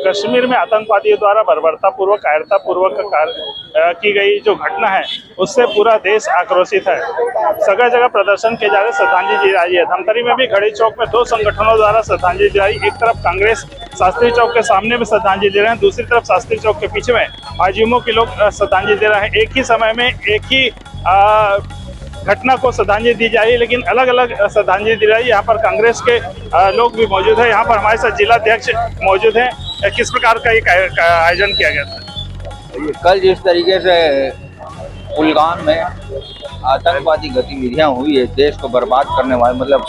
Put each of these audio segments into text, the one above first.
कश्मीर में आतंकवादियों द्वारा बर्बरतापूर्वक कायरतापूर्वक की गई जो घटना है उससे पूरा देश आक्रोशित है। जगह जगह प्रदर्शन किए जा रहे, श्रद्धांजलि दी जा रही है। धमतरी में भी घड़ी चौक में 2 संगठनों द्वारा श्रद्धांजलि दी जा रही है। एक तरफ कांग्रेस शास्त्री चौक के सामने में श्रद्धांजलि दे रहे हैं, दूसरी तरफ शास्त्री चौक के पीछे में आईजीएमओ के लोग श्रद्धांजलि दे रहे हैं। एक ही समय में एक ही घटना को श्रद्धांजलि दी जा रही है, लेकिन अलग अलग श्रद्धांजलि दी जा रही है। यहाँ पर कांग्रेस के लोग भी मौजूद है। यहाँ पर हमारे साथ जिला अध्यक्ष मौजूद हैं। किस प्रकार का ये आयोजन किया गया था? कल जिस तरीके से कुलगाम में आतंकवादी गतिविधियां हुई है, देश को बर्बाद करने वाले, मतलब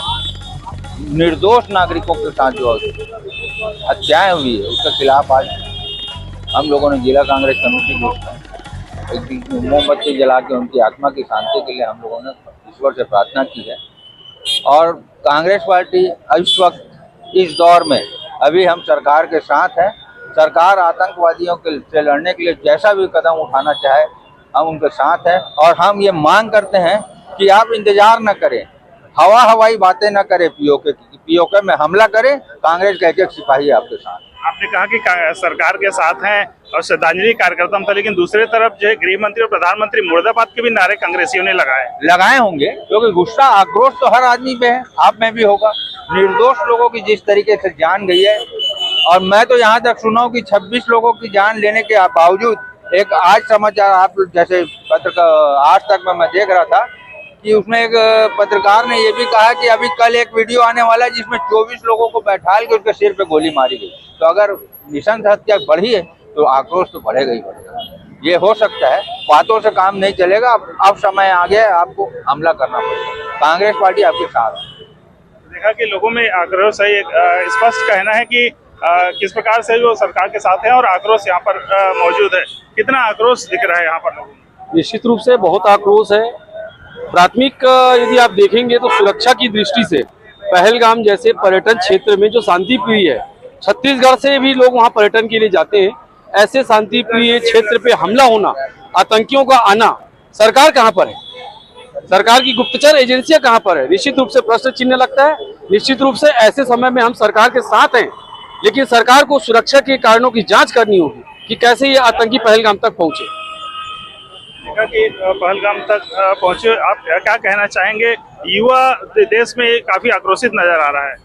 निर्दोष नागरिकों के साथ जो हत्याएं हुई है, उसके खिलाफ आज हम लोगों ने जिला कांग्रेस कमेटी को एक मोमबत्ती जला के उनकी आत्मा की शांति के लिए हम लोगों ने ईश्वर से प्रार्थना की है। और कांग्रेस पार्टी इस वक्त इस दौर में अभी हम सरकार के साथ हैं। सरकार आतंकवादियों के से लड़ने के लिए जैसा भी कदम उठाना चाहे हम उनके साथ हैं। और हम ये मांग करते हैं कि आप इंतजार न करें, हवाई बातें न करें, पीओके में हमला करें। कांग्रेस के एक सिपाही आपके साथ। आपने कहा कि सरकार के साथ हैं और श्रद्धांजलि कार्यकर्ता था, लेकिन दूसरी तरफ जो है गृह मंत्री और प्रधानमंत्री मुर्दाबाद के भी नारे कांग्रेसियों ने लगाए होंगे, क्योंकि गुस्सा आक्रोश तो हर आदमी पे है, आप में भी होगा। निर्दोष लोगों की जिस तरीके से जान गई है, और मैं तो यहाँ तक सुना हूँ कि 26 लोगों की जान लेने के बावजूद एक आज समाचार आप जैसे पत्रकार आज तक में मैं देख रहा था कि उसमें एक पत्रकार ने ये भी कहा कि अभी कल एक वीडियो आने वाला है जिसमें 24 लोगों को बैठाल के उसके सिर पे गोली मारी गई। तो अगर निशंस हत्या बढ़ी है तो आक्रोश तो बढ़ेगा ही बढ़ेगा। ये हो सकता है, बातों से काम नहीं चलेगा। अब समय आ गया है, आपको हमला करना पड़ेगा। कांग्रेस पार्टी आपके साथ है। देखा कि लोगों में आक्रोश है, एक स्पष्ट कहना है कि किस प्रकार से जो सरकार के साथ है और आक्रोश यहाँ पर मौजूद है। कितना आक्रोश दिख रहा है यहाँ पर लोगों में? निश्चित रूप से बहुत आक्रोश है। प्राथमिक यदि आप देखेंगे तो सुरक्षा की दृष्टि से पहलगाम जैसे पर्यटन क्षेत्र में जो शांति प्रिय है, छत्तीसगढ़ से भी लोग वहां पर्यटन के लिए जाते हैं, ऐसे शांति प्रिय क्षेत्र पे हमला होना, आतंकियों का आना, सरकार कहां पर है? सरकार की गुप्तचर एजेंसियां कहां पर है? निश्चित रूप से प्रश्न चिन्ह लगता है। निश्चित रूप से ऐसे समय में हम सरकार के साथ हैं, लेकिन सरकार को सुरक्षा के कारणों की जांच करनी होगी कि कैसे ये आतंकी पहलगाम तक पहुंचे। देखा कि पहलगाम तक पहुंचे, आप क्या कहना चाहेंगे? युवा देश में काफी आक्रोशित नजर आ रहा है।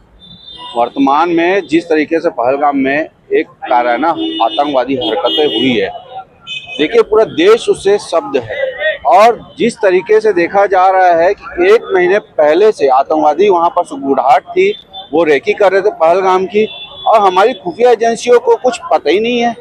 वर्तमान में जिस तरीके से पहलगाम में एक काराना आतंकवादी हरकतें हुई है, देखिए पूरा देश उससे स्तब्ध है। और जिस तरीके से देखा जा रहा है कि 1 महीने पहले से आतंकवादी वहां पर सुगबुगाहट थी, वो रेकी कर रहे थे पहलगाम की, और हमारी खुफिया एजेंसियों को कुछ पता ही नहीं है।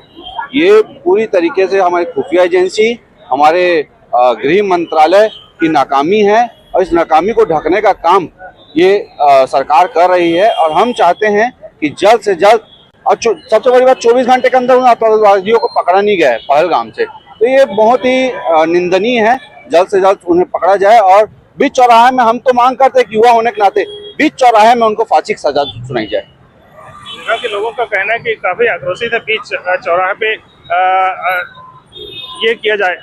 ये पूरी तरीके से हमारी खुफिया एजेंसी, हमारे गृह मंत्रालय की नाकामी है, और इस नाकामी को ढकने का काम ये सरकार कर रही है। और हम चाहते हैं कि जल्द से जल्द, और सबसे बड़ी बात 24 घंटे के अंदर उन आतंकवादियों को पकड़ा नहीं गया है पहलगाम से, तो ये बहुत ही निंदनीय है। जल्द से जल्द उन्हें पकड़ा जाए। और बीच चौराहे में हम तो मांग करते हैं कि युवा होने के नाते बीच चौराहे में उनको फांसी की सजा सुनाई जाए। देखा कि लोगों का कहना है कि काफी आक्रोशित है, बीच चौराहे पे ये किया जाए।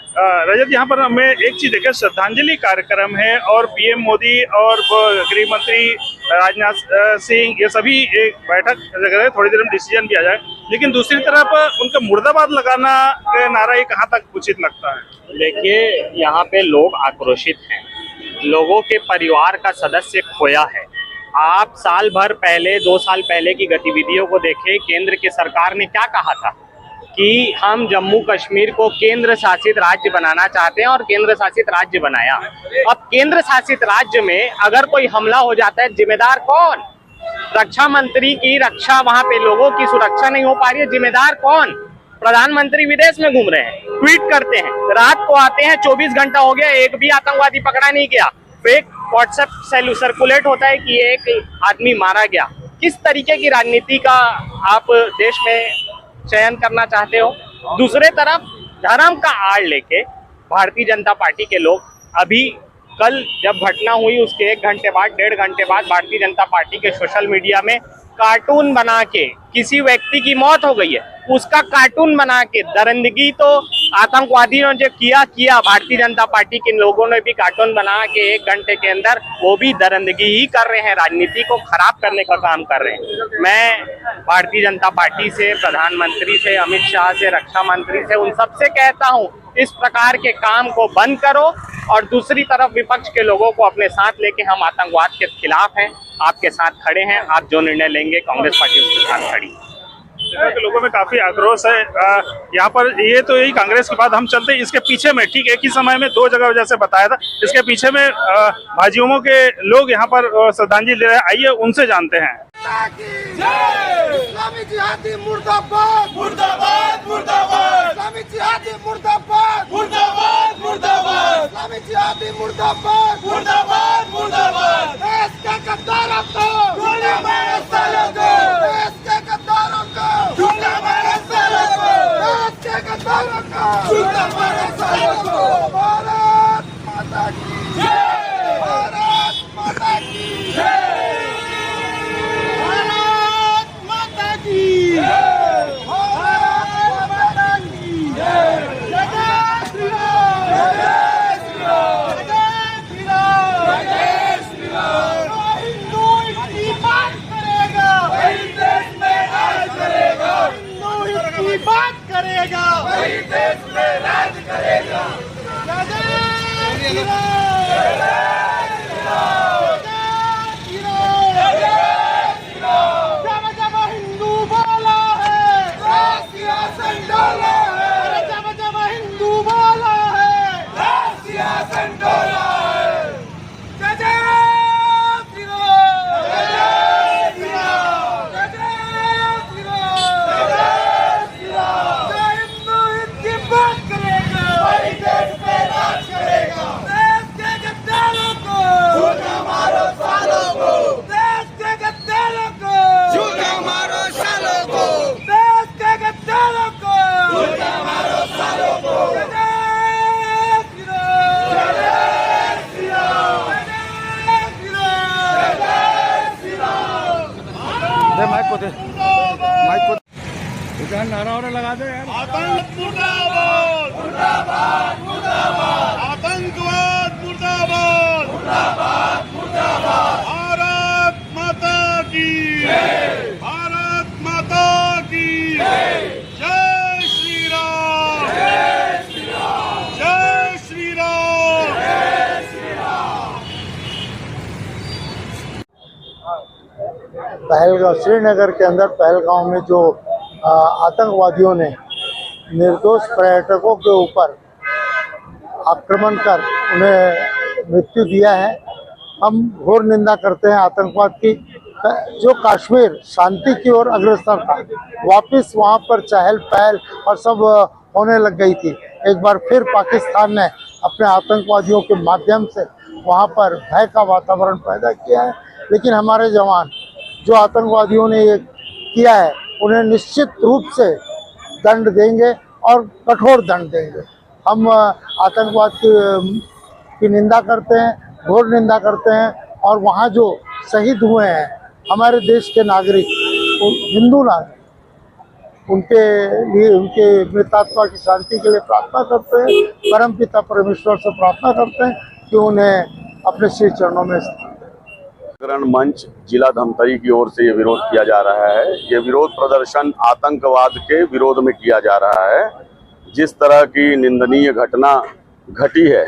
रजत, यहाँ पर हमें एक चीज देखे, श्रद्धांजलि कार्यक्रम है और पीएम मोदी और गृह मंत्री राजनाथ सिंह ये सभी एक बैठक जगह है, थोड़ी देर में डिसीजन भी आ जाए, लेकिन दूसरी तरफ उनका मुर्दाबाद लगाना का नारा ये कहाँ तक उचित लगता है? देखिए, यहाँ पे लोग आक्रोशित हैं, लोगों के परिवार का सदस्य खोया है। आप साल भर पहले, 2 साल पहले की गतिविधियों को देखें। केंद्र की सरकार ने क्या कहा था कि हम जम्मू कश्मीर को केंद्र शासित राज्य बनाना चाहते हैं, और केंद्र शासित राज्य बनाया। अब केंद्र शासित राज्य में अगर कोई हमला हो जाता है, जिम्मेदार कौन? रक्षा मंत्री की रक्षा, वहां पे लोगों की सुरक्षा नहीं हो पा रही है, जिम्मेदार कौन? प्रधानमंत्री विदेश में घूम रहे हैं, ट्वीट करते हैं, रात को आते हैं, 24 घंटा हो गया, एक भी आतंकवादी पकड़ा नहीं गया। फेक व्हाट्सएप सर्कुलेट होता है कि एक आदमी मारा गया। किस तरीके की राजनीति का आप देश में चयन करना चाहते हो? दूसरे तरफ धर्म का आड़ लेके भारतीय जनता पार्टी के लोग, अभी कल जब घटना हुई उसके 1 घंटे बाद, 1.5 घंटे बाद भारतीय जनता पार्टी के सोशल मीडिया में कार्टून बना के किसी व्यक्ति की मौत हो गई है, उसका कार्टून बना के दरिंदगी तो आतंकवादियों ने जो किया भारतीय जनता पार्टी के लोगों ने भी कार्टून बना के 1 घंटे के अंदर वो भी दरिंदगी ही कर रहे हैं, राजनीति को खराब करने का काम कर रहे हैं। मैं भारतीय जनता पार्टी से, प्रधानमंत्री से, अमित शाह से, रक्षा मंत्री से, उन सबसे कहता हूं इस प्रकार के काम को बंद करो। और दूसरी तरफ विपक्ष के लोगों को अपने साथ लेके हम आतंकवाद के खिलाफ हैं, आपके साथ खड़े हैं। आप जो निर्णय लेंगे कांग्रेस पार्टी उसके साथ खड़ी। देखा कि लोगों में काफी आक्रोश है यहाँ पर। ये तो यही कांग्रेस की बात, हम चलते हैं इसके पीछे में। ठीक एक ही समय में 2 जगह जैसे बताया था, इसके पीछे में भाजयुमो के लोग यहाँ पर श्रद्धांजलि दे रहे हैं। आइए उनसे जानते हैं। इस्लामी जिहादी मुर्दाबाद मुर्दाबाद मुर्दाबाद, इस्लामी जिहादी मुर्दाबाद मुर्दाबाद मुर्दाबाद, इस्लामी जिहादी मुर्दाबाद मुर्दाबाद मुर्दाबाद। देश के गद्दारों को ढूंढे मारो सालों को, देश के गद्दारों को ढूंढे मारो सालों को, देश के गद्दारों को ढूंढे मारो सालों को। भारत माता की जय, भारत माता की जय, बात करेगा वही देश में राज करेगा। जब जब हिंदू बोला है सियासत डोला है, जब जब हिंदू बोला है सियासत डोला है। जय जय नारा लगा दे यार। आतंक मुर्दाबाद मुर्दाबाद मुर्दाबाद, आतंकवाद मुर्दाबाद मुर्दाबाद मुर्दाबाद। भारत माता की जय, भारत माता की जय, जय श्री राम, जय श्री राम, जय श्री राम, जय श्री राम। पहलगांव, श्रीनगर के अंदर पहलगांव में जो आतंकवादियों ने निर्दोष पर्यटकों के ऊपर आक्रमण कर उन्हें मृत्यु दिया है, हम घोर निंदा करते हैं आतंकवाद की। जो कश्मीर शांति की ओर अग्रसर था, वापस वहां पर चहल पहल और सब होने लग गई थी। एक बार फिर पाकिस्तान ने अपने आतंकवादियों के माध्यम से वहां पर भय का वातावरण पैदा किया है। लेकिन हमारे जवान जो आतंकवादियों ने ये किया है उन्हें निश्चित रूप से दंड देंगे और कठोर दंड देंगे। हम आतंकवाद की निंदा करते हैं, घोर निंदा करते हैं। और वहाँ जो शहीद हुए हैं हमारे देश के नागरिक, हिंदू नागरिक, उनके लिए, उनके मृतात्मा की शांति के लिए प्रार्थना करते हैं। परमपिता परमेश्वर से प्रार्थना करते हैं कि उन्हें अपने श्री चरणों में जागरण मंच जिला धमतरी की ओर से ये विरोध किया जा रहा है। ये विरोध प्रदर्शन आतंकवाद के विरोध में किया जा रहा है। जिस तरह की निंदनीय घटना घटी है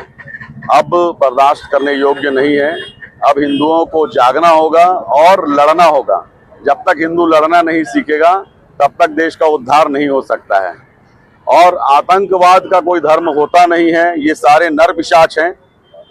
अब बर्दाश्त करने योग्य नहीं है। अब हिंदुओं को जागना होगा और लड़ना होगा। जब तक हिंदू लड़ना नहीं सीखेगा तब तक देश का उद्धार नहीं हो सकता है। और आतंकवाद का कोई धर्म होता नहीं है, ये सारे नर पिशाच हैं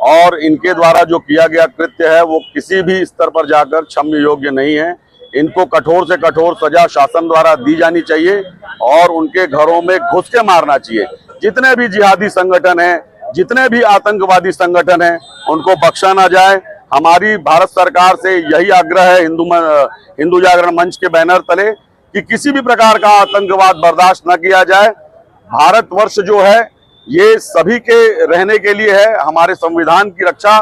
और इनके द्वारा जो किया गया कृत्य है वो किसी भी स्तर पर जाकर क्षम्य योग्य नहीं है। इनको कठोर से कठोर सजा शासन द्वारा दी जानी चाहिए और उनके घरों में घुस के मारना चाहिए। जितने भी जिहादी संगठन हैं, जितने भी आतंकवादी संगठन हैं, उनको बख्शा ना जाए। हमारी भारत सरकार से यही आग्रह है हिंदू जागरण मंच के बैनर तले कि किसी भी प्रकार का आतंकवाद बर्दाश्त न किया जाए। भारतवर्ष जो है ये सभी के रहने के लिए है। हमारे संविधान की रक्षा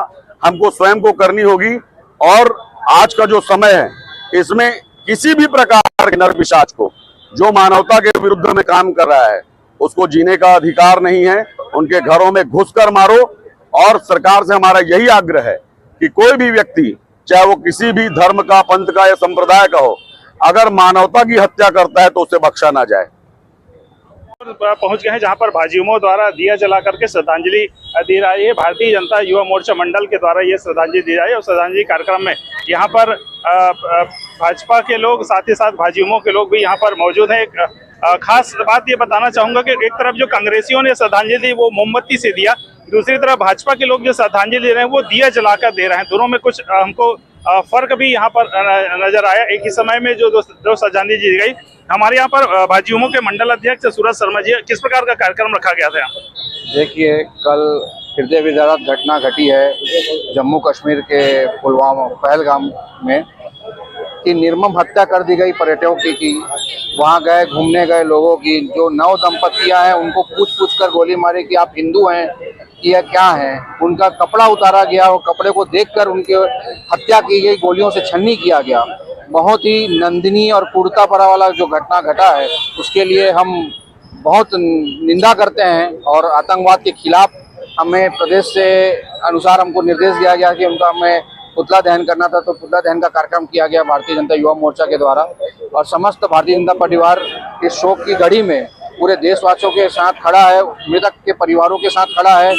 हमको स्वयं को करनी होगी और आज का जो समय है इसमें किसी भी प्रकार के नर पिशाच को जो मानवता के विरुद्ध में काम कर रहा है उसको जीने का अधिकार नहीं है। उनके घरों में घुसकर मारो। और सरकार से हमारा यही आग्रह है कि कोई भी व्यक्ति, चाहे वो किसी भी धर्म का, पंथ का या संप्रदाय का हो, अगर मानवता की हत्या करता है तो उसे बख्शा ना जाए। पहुंच गए हैं जहां पर भाजयुमों द्वारा दिया जला करके श्रद्धांजलि दी जा रही है। भारतीय जनता युवा मोर्चा मंडल के द्वारा ये श्रद्धांजलि दी जा रही है और श्रद्धांजलि कार्यक्रम में यहाँ पर भाजपा के लोग, साथ ही साथ भाजयुमों के लोग भी यहाँ पर मौजूद हैं। एक खास बात ये बताना चाहूंगा कि एक तरफ जो कांग्रेसियों ने श्रद्धांजलि दी वो मोमबत्ती से दिया, दूसरी तरफ भाजपा के लोग जो श्रद्धांजलि दे रहे हैं वो दिया जलाकर दे रहे हैं। दोनों में कुछ हमको फर्क भी यहाँ पर नजर आया। एक ही समय में जो श्रद्धांजलि दी गई, हमारे यहाँ पर भाजयुमों के मंडल अध्यक्ष सूरज शर्मा जी, किस प्रकार का कार्यक्रम रखा गया था यहाँ पर? देखिए, कल हृदय विदारक घटना घटी है जम्मू कश्मीर के पुलवामा पहलगाम में कि निर्मम हत्या कर दी गई पर्यटकों की वहाँ गए, घूमने गए लोगों की, जो 9 दंपतियां हैं उनको पूछ कर गोली मारी कि आप हिंदू हैं कि या क्या हैं। उनका कपड़ा उतारा गया और कपड़े को देखकर उनके हत्या की गई, गोलियों से छन्नी किया गया। बहुत ही नंदनीय और क्रूरता भरा वाला जो घटना घटा है उसके लिए हम बहुत निंदा करते हैं। और आतंकवाद के खिलाफ हमें प्रदेश से अनुसार हमको निर्देश दिया गया कि उनका हमें पुतला दहन करना था, तो पुतला दहन का कार्यक्रम किया गया भारतीय जनता युवा मोर्चा के द्वारा। और समस्त भारतीय जनता परिवार इस शोक की घड़ी में पूरे देशवासियों के साथ खड़ा है, मृतक के परिवारों के साथ खड़ा है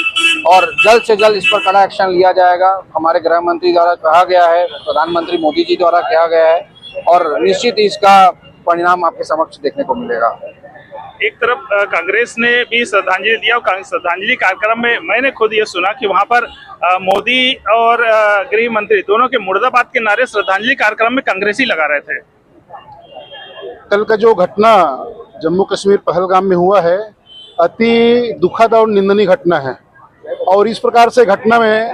और जल्द से जल्द इस पर कड़ा एक्शन लिया जाएगा। हमारे गृह मंत्री द्वारा कहा गया है, प्रधानमंत्री मोदी जी द्वारा कहा गया है और निश्चित ही इसका परिणाम आपके समक्ष देखने को मिलेगा। एक तरफ कांग्रेस ने भी श्रद्धांजलि दिया और श्रद्धांजलि कार्यक्रम में मैंने खुद ये सुना कि वहां पर मोदी और गृह मंत्री दोनों के मुर्दाबाद के नारे श्रद्धांजलि कार्यक्रम में कांग्रेसी लगा रहे थे। कल का जो घटना जम्मू कश्मीर पहलगाम में हुआ है अति दुखद और निंदनीय घटना है और इस प्रकार से घटना में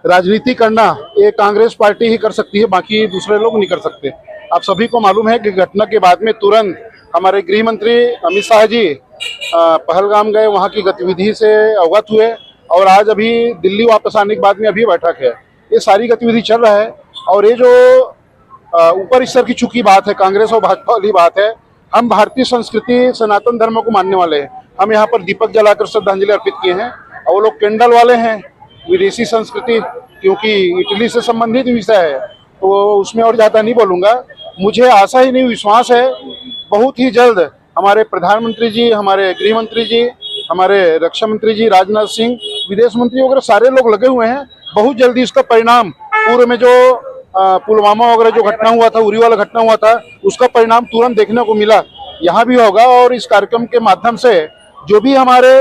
राजनीति करना ये कांग्रेस पार्टी ही कर सकती है, बाकी दूसरे लोग नहीं कर सकते। आप सभी को मालूम है कि घटना के बाद में तुरंत हमारे गृह मंत्री अमित शाह जी पहलगाम गए, वहाँ की गतिविधि से अवगत हुए और आज अभी दिल्ली वापस आने के बाद में अभी बैठक है। ये सारी गतिविधि चल रहा है और ये जो ऊपर स्तर की चुकी बात है, कांग्रेस और भाजपा वाली बात है। हम भारतीय संस्कृति सनातन धर्म को मानने वाले हैं। हम यहाँ पर दीपक जलाकर श्रद्धांजलि अर्पित किए हैं और वो लोग कैंडल वाले हैं। विदेशी संस्कृति क्योंकि इटली से संबंधित विषय है तो उसमें और ज़्यादा नहीं बोलूँगा। मुझे आशा ही नहीं, विश्वास है बहुत ही जल्द हमारे प्रधानमंत्री जी, हमारे गृह मंत्री जी, हमारे रक्षा मंत्री जी, राजनाथ सिंह, विदेश मंत्री वगैरह सारे लोग लगे हुए हैं। बहुत जल्दी इसका परिणाम, पूर्व में जो पुलवामा वगैरह जो घटना हुआ था, उरी वाला घटना हुआ था, उसका परिणाम तुरंत देखने को मिला, यहाँ भी होगा। और इस कार्यक्रम के माध्यम से जो भी हमारे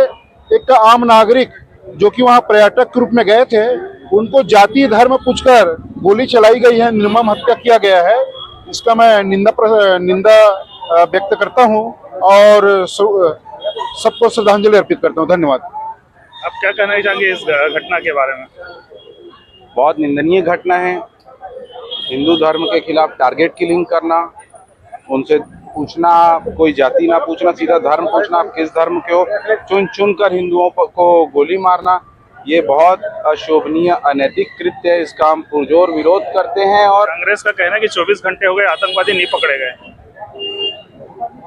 एक आम नागरिक जो कि वहाँ पर्यटक के रूप में गए थे, उनको जाति धर्म पूछकर गोली चलाई गई है, निर्मम हत्या किया गया है, इसका मैं निंदा व्यक्त करता हूँ और सबको श्रद्धांजलि अर्पित करता हूँ। धन्यवाद। आप क्या कहना चाहेंगे इस घटना के बारे में? बहुत निंदनीय घटना है। हिंदू धर्म के खिलाफ टारगेट किलिंग करना, उनसे पूछना, कोई जाति ना पूछना, सीधा धर्म पूछना, आप किस धर्म के हो, चुन चुन कर हिंदुओं को गोली मारना, ये बहुत अशोभनीय अनैतिक कृत्य है। इसका हम पुरजोर विरोध करते हैं। और कांग्रेस का कहना है कि 24 घंटे हो गए आतंकवादी नहीं पकड़े गए।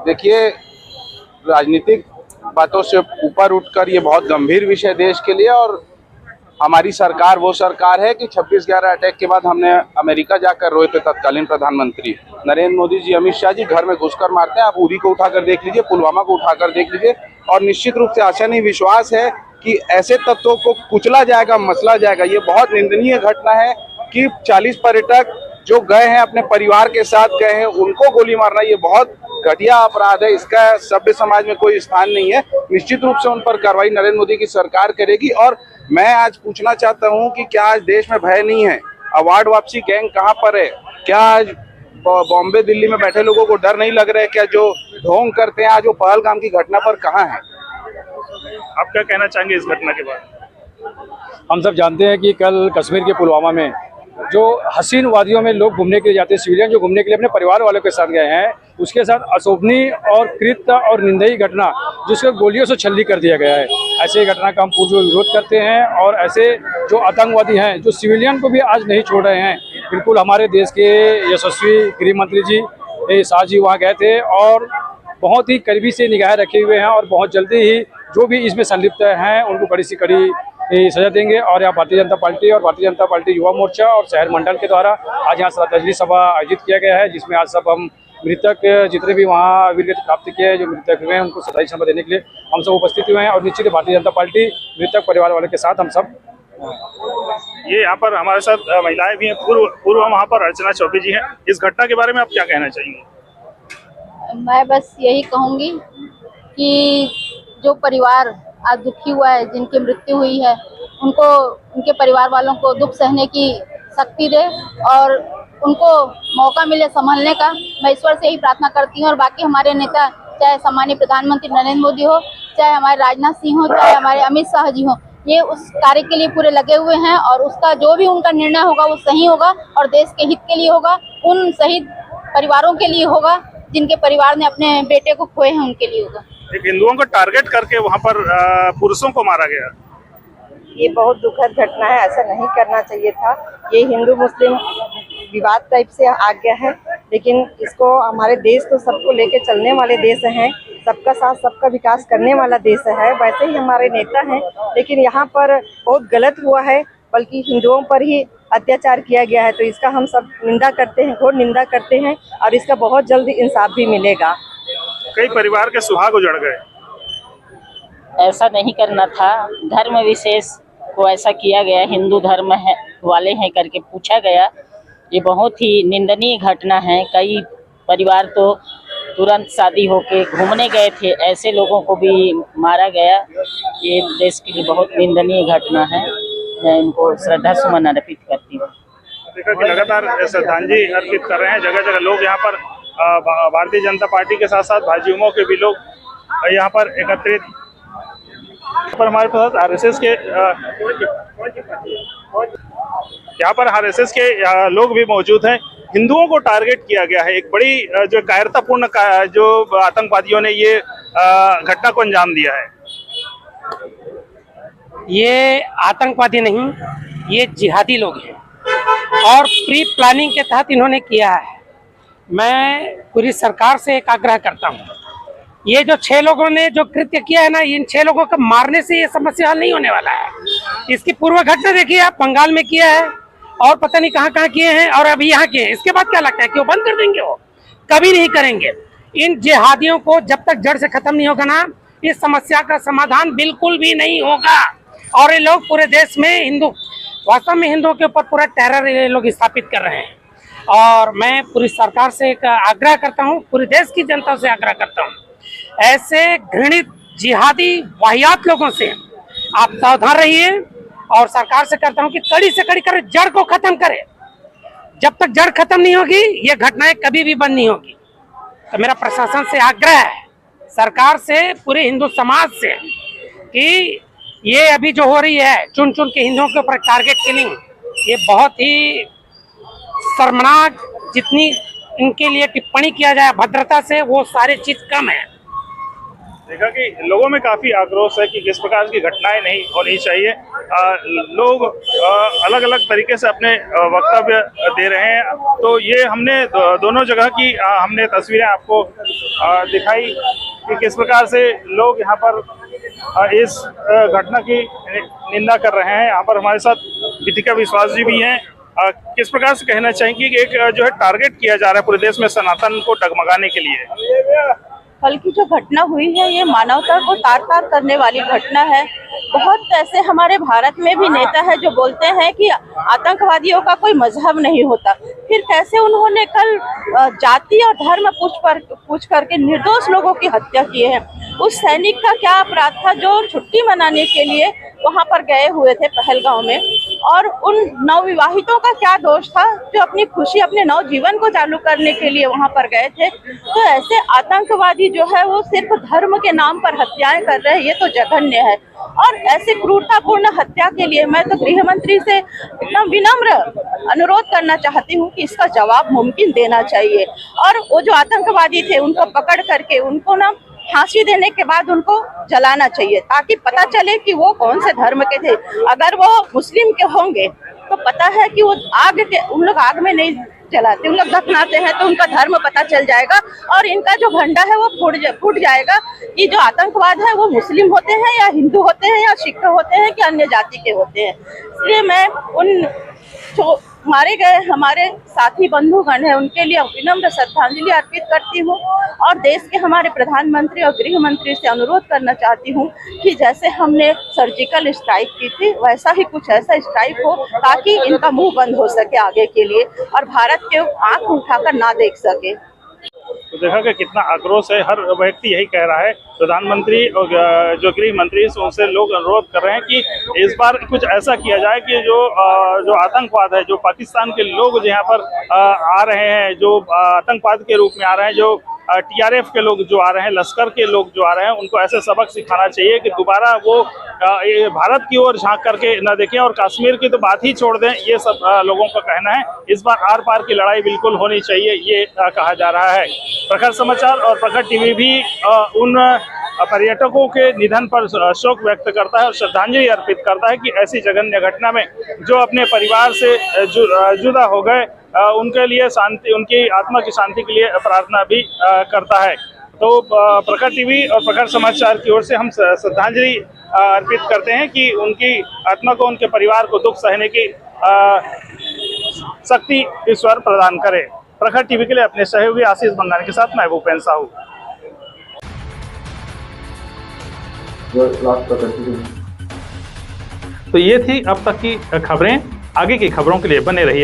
देखिए, राजनीतिक बातों से ऊपर उठकर ये बहुत गंभीर विषय देश के लिए। और हमारी सरकार वो सरकार है कि 26/11 अटैक के बाद हमने अमेरिका जाकर रोए थे तत्कालीन प्रधानमंत्री नरेंद्र मोदी जी, अमित शाह जी घर में घुसकर मारते हैं। आप उरी को उठाकर देख लीजिए, पुलवामा को उठाकर देख लीजिए और निश्चित रूप से आशा नहीं, विश्वास है कि ऐसे तत्वों को कुचला जाएगा, मसला जाएगा। ये बहुत निंदनीय घटना है कि 40 पर्यटक जो गए हैं अपने परिवार के साथ गए हैं, उनको गोली मारना ये बहुत घटिया अपराध है। इसका सभ्य समाज में कोई स्थान नहीं है। निश्चित रूप से उन पर कार्रवाई नरेंद्र मोदी की सरकार करेगी। और मैं आज पूछना चाहता हूं कि क्या आज देश में भय नहीं है? अवार्ड वापसी गैंग कहां पर है? क्या आज बॉम्बे दिल्ली में बैठे लोगों को डर नहीं लग रहा है? क्या जो ढोंग करते हैं आज वो पहलगाम की घटना पर कहां है? आप क्या कहना चाहेंगे इस घटना के बारे में? हम सब जानते हैं कि कल कश्मीर के पुलवामा में जो हसीन वादियों में लोग घूमने के लिए जाते हैं, सिविलियन जो घूमने के लिए अपने परिवार वालों के साथ गए हैं, उसके साथ अशोभनीय और कृत्य और निंदनीय घटना जिसको गोलियों से छल्ली कर दिया गया है। ऐसे घटना का हम पूर्ण विरोध करते हैं और ऐसे जो आतंकवादी हैं जो सिविलियन को भी आज नहीं छोड़ रहे हैं, बिल्कुल हमारे देश के यशस्वी गृह मंत्री जी शाह जी वहाँ गए थे और बहुत ही करीबी से निगाह रखे हुए हैं और बहुत जल्दी ही जो भी इसमें संलिप्त हैं उनको कड़ी से कड़ी सजा देंगे। और यहाँ भारतीय जनता पार्टी और भारतीय जनता पार्टी युवा मोर्चा और शहर मंडल के द्वारा आज यहाँ श्रद्धांजलि सभा आयोजित किया गया है, जिसमें आज सब हम मृतक जितने भी वहाँ वीरगति प्राप्त किए हैं, जो मृतक हुए हैं, उनको श्रद्धांजलि सभा देने के लिए हम सब उपस्थित हुए हैं। और निश्चित भारतीय जनता पार्टी मृतक परिवार वालों के साथ हम सब। ये यहाँ पर हमारे साथ महिलाएं भी हैं। पूर्व वहाँ पर अर्चना चौबे जी हैं। इस घटना के बारे में आप क्या कहना चाहेंगे? मैं बस यही कहूँगी कि जो परिवार आज दुखी हुआ है, जिनकी मृत्यु हुई है, उनको उनके परिवार वालों को दुख सहने की शक्ति दे और उनको मौका मिले संभलने का। मैं ईश्वर से यही प्रार्थना करती हूँ। और बाकी हमारे नेता, चाहे सम्मानीय प्रधानमंत्री नरेंद्र मोदी हो, चाहे हमारे राजनाथ सिंह हो, चाहे हमारे अमित शाह जी हो, ये उस कार्य के लिए पूरे लगे हुए हैं और उसका जो भी उनका निर्णय होगा वो सही होगा और देश के हित के लिए होगा, उन शहीद परिवारों के लिए होगा जिनके परिवार ने अपने बेटे को खोए हैं, उनके लिए होगा। एक हिंदुओं को टारगेट करके वहाँ पर पुरुषों को मारा गया। ये बहुत दुखद घटना है, ऐसा नहीं करना चाहिए था। ये हिंदू मुस्लिम विवाद टाइप से आ गया है, लेकिन इसको हमारे देश तो सबको लेके चलने वाले देश हैं, सबका साथ सबका विकास करने वाला देश है, वैसे ही हमारे नेता हैं। लेकिन यहाँ पर बहुत गलत हुआ है, बल्कि हिंदुओं पर ही अत्याचार किया गया है, तो इसका हम सब निंदा करते हैं, घोर निंदा करते हैं और इसका बहुत जल्द इंसाफ भी मिलेगा। कई परिवार के सुहाग उजड़ गए। ऐसा नहीं करना था। धर्म विशेष को ऐसा किया गया, हिंदू धर्म है वाले हैं करके पूछा गया। ये बहुत ही निंदनीय घटना है। कई परिवार तो तुरंत शादी होके घूमने गए थे, ऐसे लोगों को भी मारा गया। ये देश के लिए बहुत निंदनीय घटना है। मैं इनको श्रद्धा सुमन अर्पित करती हूँ। देखा कि लगातार श्रद्धांजलि अर्पित कर रहे हैं जगह जगह लोग। यहाँ पर भारतीय जनता पार्टी के साथ साथ भाजयुमो के भी लोग यहाँ पर एकत्रित। पर हमारे पास आरएसएस के यहाँ पर आरएसएस के लोग भी मौजूद हैं। हिंदुओं को टारगेट किया गया है। एक बड़ी जो कायरतापूर्ण जो आतंकवादियों ने ये घटना को अंजाम दिया है। ये आतंकवादी नहीं, ये जिहादी लोग हैं और प्री प्लानिंग के तहत इन्होंने किया है। मैं पूरी सरकार से एक आग्रह करता हूँ, ये जो 6 लोगों ने जो कृत्य किया है ना, इन 6 लोगों को मारने से ये समस्या हल नहीं होने वाला है। इसकी पूर्व घटना देखिए आप, बंगाल में किया है और पता नहीं कहाँ कहाँ किए हैं और अभी यहाँ किए हैं। इसके बाद क्या लगता है कि वो बंद कर देंगे? वो कभी नहीं करेंगे। इन जिहादियों को जब तक जड़ से खत्म नहीं होगा ना, इस समस्या का समाधान बिल्कुल भी नहीं होगा। और ये लोग पूरे देश में हिंदू, वास्तव में हिंदुओं के ऊपर पूरा टेरर ये लोग स्थापित कर रहे हैं। और मैं पूरी सरकार से एक आग्रह करता हूँ, पूरे देश की जनता से आग्रह करता हूँ, ऐसे घृणित जिहादी वाहियात लोगों से आप सावधान रहिए। और सरकार से करता हूँ कि कड़ी से कड़ी करे, जड़ को खत्म करे। जब तक जड़ खत्म नहीं होगी ये घटनाएं कभी भी बंद नहीं होगी। तो मेरा प्रशासन से आग्रह है, सरकार से, पूरे हिंदू समाज से, कि ये अभी जो हो रही है चुन चुन के हिंदुओं के ऊपर टारगेट किलिंग, ये बहुत ही शर्मनाक। जितनी इनके लिए टिप्पणी किया जाए भद्रता से, वो सारी चीज कम है। देखा कि लोगों में काफी आक्रोश है कि किस प्रकार की घटनाएं नहीं होनी चाहिए। लोग अलग अलग तरीके से अपने वक्तव्य दे रहे हैं। तो ये हमने दोनों जगह की हमने तस्वीरें आपको दिखाई कि किस प्रकार से लोग यहाँ पर इस घटना की निंदा कर रहे हैं। यहाँ पर हमारे साथ गीतिका विश्वास जी भी हैं। किस प्रकार से कहना चाहेंगे कि एक जो है टारगेट किया जा रहा है पूरे देश में सनातन को डगमगाने के लिए? कल की जो घटना हुई है ये मानवता को तार तार करने वाली घटना है। बहुत ऐसे हमारे भारत में भी नेता है जो बोलते हैं कि आतंकवादियों का कोई मजहब नहीं होता, फिर कैसे उन्होंने कल जाति और धर्म पूछ करके निर्दोष लोगों की हत्या किए हैं। उस सैनिक का क्या अपराध था जो छुट्टी मनाने के लिए वहां पर गए हुए थे पहलगांव में, और उन नवविवाहितों का क्या दोष था जो अपनी खुशी, अपने नव जीवन को चालू करने के लिए वहां पर गए थे। तो ऐसे आतंकवादी जो है वो सिर्फ धर्म के नाम पर हत्याएं कर रहे हैं, ये तो जघन्य है। और ऐसे क्रूरतापूर्ण हत्या के लिए मैं तो गृह मंत्री से इतना विनम्र अनुरोध करना चाहती हूँ कि इसका जवाब मुमकिन देना चाहिए। और वो जो आतंकवादी थे उनको पकड़ करके उनको ना फांसी देने के बाद उनको जलाना चाहिए, ताकि पता चले कि वो कौन से धर्म के थे। अगर वो मुस्लिम के होंगे तो पता है कि वो उन लोग आग में नहीं जलाते, उन लोग दफनाते हैं, तो उनका धर्म पता चल जाएगा और इनका जो झंडा है वो फूट जाएगा कि जो आतंकवाद है वो मुस्लिम होते हैं या हिंदू होते हैं या सिख होते हैं कि अन्य जाति के होते हैं। इसलिए मैं उन जो मारे गए हमारे साथी बंधुगण हैं उनके लिए विनम्र श्रद्धांजलि अर्पित करती हूँ और देश के हमारे प्रधानमंत्री और गृह मंत्री से अनुरोध करना चाहती हूँ कि जैसे हमने सर्जिकल स्ट्राइक की थी वैसा ही कुछ ऐसा स्ट्राइक हो ताकि इनका मुंह बंद हो सके आगे के लिए और भारत के आंख उठाकर ना देख सके। तो देखा कि कितना आक्रोश है, हर व्यक्ति यही कह रहा है। प्रधानमंत्री और जो गृह मंत्री है उनसे लोग अनुरोध कर रहे हैं कि इस बार कुछ ऐसा किया जाए कि जो आतंकवाद है, जो पाकिस्तान के लोग जो यहाँ पर आ रहे हैं, जो आतंकवाद के रूप में आ रहे हैं, जो TRF के लोग जो आ रहे हैं, लश्कर के लोग जो आ रहे हैं, उनको ऐसे सबक सिखाना चाहिए कि दोबारा वो भारत की ओर झांक करके न देखें और कश्मीर की तो बात ही छोड़ दें। ये सब लोगों का कहना है। इस बार आर पार की लड़ाई बिल्कुल होनी चाहिए, ये कहा जा रहा है। प्रखर समाचार और प्रखर टीवी भी उन पर्यटकों के निधन पर शोक व्यक्त करता है और श्रद्धांजलि अर्पित करता है कि ऐसी जघन्य घटना में जो अपने परिवार से जुदा हो गए, उनके लिए शांति, उनकी आत्मा की शांति के लिए प्रार्थना भी करता है। तो प्रखर टीवी और प्रखर समाचार की ओर से हम श्रद्धांजलि अर्पित करते हैं कि उनकी आत्मा को, उनके परिवार को दुख सहने की शक्ति ईश्वर प्रदान करे। प्रखर टीवी के लिए अपने सहयोगी आशीष बंगानी के साथ मैं भूपेन साहू। तो ये थी अब तक की खबरें। आगे की खबरों के लिए बने रहिए